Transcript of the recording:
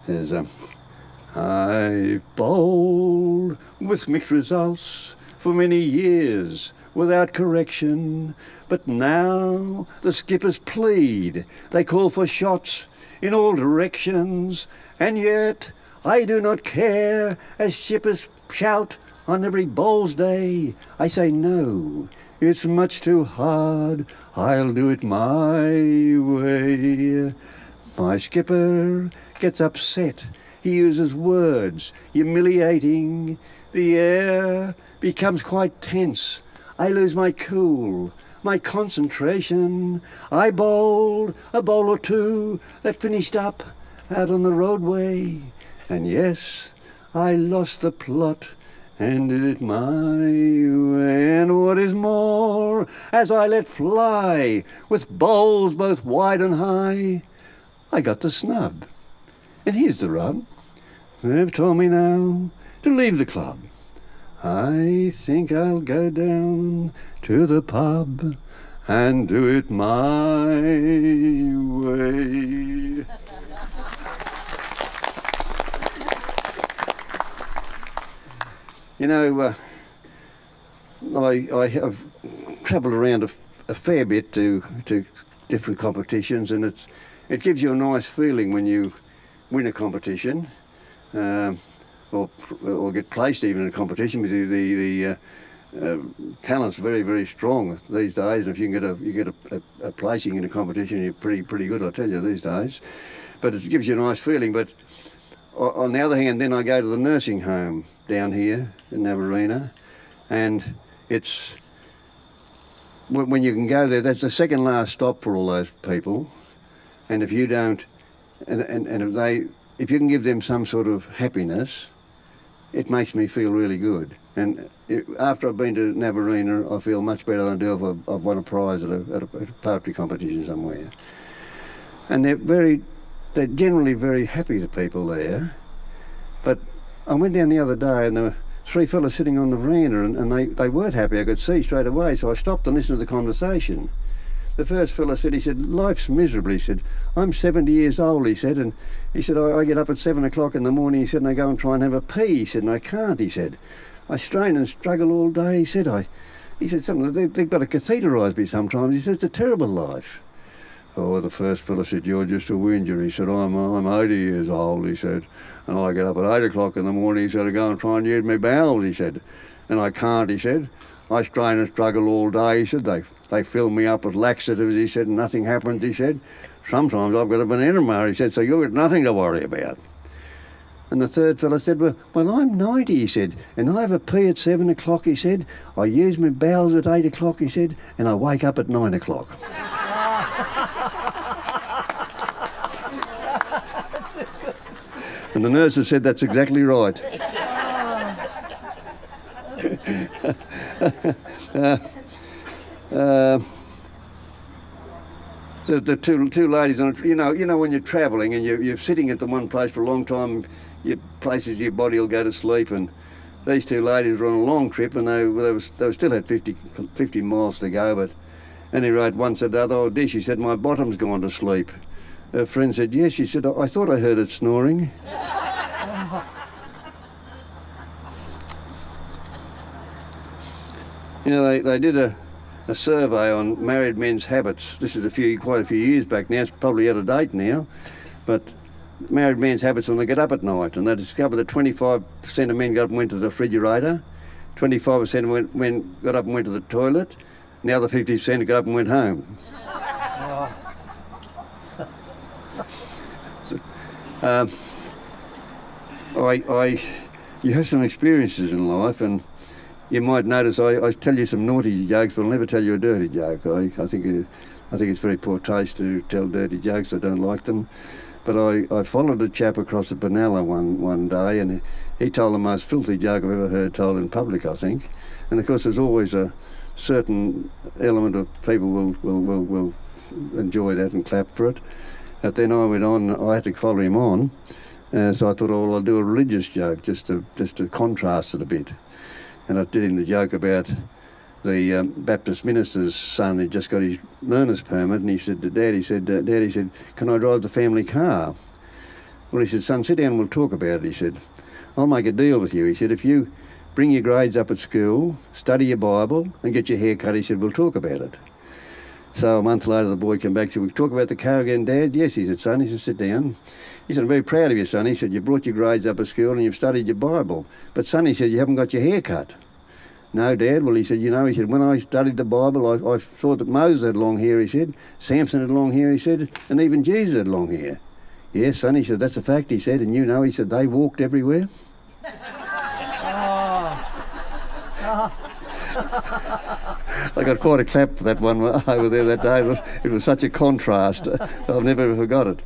There's I've bowled with mixed results for many years without correction, but now the skippers plead. They call for shots in all directions, and yet I do not care as shippers shout on every bowls day. I say no, it's much too hard, I'll do it my way. My skipper gets upset. He uses words, humiliating. The air becomes quite tense. I lose my cool, my concentration. I bowled a bowl or two that finished up out on the roadway. And yes, I lost the plot and did it my way. And what is more, as I let fly with bowls both wide and high, I got the snub. And here's the rub. They've told me now to leave the club. I think I'll go down to the pub and do it my way. You know, I have travelled around a fair bit to different competitions, and it gives you a nice feeling when you win a competition, or get placed even in a competition, because the talent's very, very strong these days. And if you can get a placing in a competition, you're pretty good, I tell you, these days. But it gives you a nice feeling. But on the other hand, then I go to the nursing home down here in Navarina, and it's when you can go there, that's the second last stop for all those people. And if you don't, and if you can give them some sort of happiness, it makes me feel really good. And after I've been to Navarina, I feel much better than I do if I've won a prize at a poetry competition somewhere. And they're generally very happy, the people there. But I went down the other day, and there were three fellas sitting on the veranda, and they weren't happy, I could see straight away, so I stopped and listened to the conversation. The first fella said, life's miserable, he said. I'm 70 years old, he said, and he said, I get up at 7 o'clock in the morning, he said, and I go and try and have a pee, he said, and I can't, he said. I strain and struggle all day, he said. He said, they've got to catheterise me sometimes, he said, it's a terrible life. Oh, the first fella said, you're just a whinger, he said, I'm 80 years old, he said, and I get up at 8 o'clock in the morning, he said, I go and try and use my bowels, he said, and I can't, he said. I strain and struggle all day, he said. They fill me up with laxatives, he said, and nothing happens, he said. Sometimes I've got a banana, he said, so you've got nothing to worry about. And the third fellow said, well, I'm 90, he said, and I have a pee at 7 o'clock, he said. I use my bowels at 8 o'clock, he said, and I wake up at 9 o'clock. And the nurses said, that's exactly right. The two ladies on it, you know when you're travelling and you're sitting at the one place for a long time, places your body will go to sleep, and these two ladies were on a long trip, and they still had 50 miles to go, but anyway, one said to the other, oh dear, she said, my bottom's gone to sleep. Her friend said, yes, she said, I thought I heard it snoring. You know, they did a survey on married men's habits. This is quite a few years back now. It's probably out of date now. But married men's habits when they get up at night. And they discovered that 25% of men got up and went to the refrigerator, 25% of men got up and went to the toilet, and the other 50% got up and went home. You have some experiences in life, and you might notice I tell you some naughty jokes, but I'll never tell you a dirty joke. I think it's very poor taste to tell dirty jokes. I don't like them. But I followed a chap across the Benalla one day, and he told the most filthy joke I've ever heard told in public, I think. And of course, there's always a certain element of people will enjoy that and clap for it. But then I went on. I had to follow him on, so I thought, oh, well, I'll do a religious joke just to contrast it a bit. And I did him the joke about the Baptist minister's son who just got his learner's permit, and he said to Dad, he said, can I drive the family car? Well, he said, son, sit down and we'll talk about it, he said. I'll make a deal with you, he said. If you bring your grades up at school, study your Bible and get your hair cut, he said, we'll talk about it. So a month later the boy came back and said, we'll talk about the car again, Dad? Yes, he said, son. He said, sit down. He said, I'm very proud of you, son. He said, you brought your grades up at school and you've studied your Bible. But son, he said, you haven't got your hair cut. No, Dad. Well, he said, he said, when I studied the Bible, I thought that Moses had long hair, he said, Samson had long hair, he said, and even Jesus had long hair. Yes, son, he said, that's a fact, he said, and he said, they walked everywhere. I got quite a clap for that one over there that day. It was such a contrast. I've never forgot it.